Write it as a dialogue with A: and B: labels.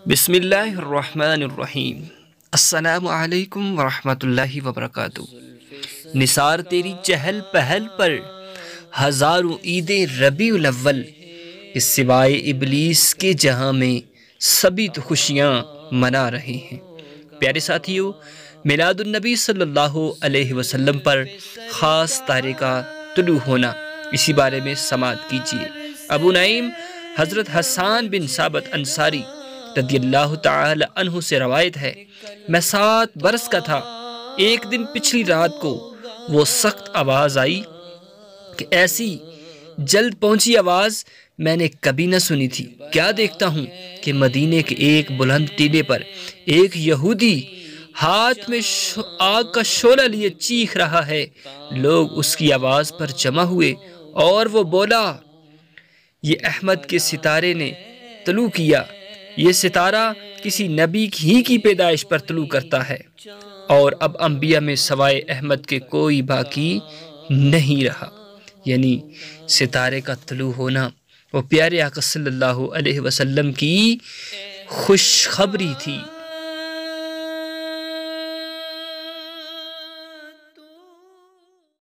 A: بسم اللہ الرحمن الرحیم۔ السلام علیکم ورحمۃ اللہ وبرکاتہ۔ نثار تیری چہل پہل پر ہزاروں عید ربیع الاول، اس سوائے ابلیس کے جہاں میں سبھی تو خوشیاں منا رہے ہیں۔ پیارے ساتھیو، میلاد النبی صلی اللہ علیہ وسلم پر خاص تارے کا طلوع ہونا، اسی بارے میں سماعت کیجیے۔ ابو نعیم حضرت حسان بن ثابت انصاری رضی اللہ تعالی عنہ سے روایت ہے، میں 7 برس کا تھا، ایک دن پچھلی رات کو وہ سخت آواز آئی کہ ایسی جلد پہنچی آواز میں نے کبھی نہ سنی تھی۔ کیا دیکھتا ہوں کہ مدینے کے ایک بلند ٹیلے پر ایک یہودی ہاتھ میں آگ کا شعلہ لیے چیخ رہا ہے۔ لوگ اس کی آواز پر جمع ہوئے اور وہ بولا، یہ احمد کے ستارے نے طلوع کیا، یہ ستارہ کسی نبی ہی کی پیدائش پر طلوع کرتا ہے، اور اب انبیاء میں سوائے احمد کے کوئی باقی نہیں رہا۔ یعنی ستارے کا طلوع ہونا وہ پیارے آقا صلی اللہ علیہ وسلم کی خوشخبری تھی۔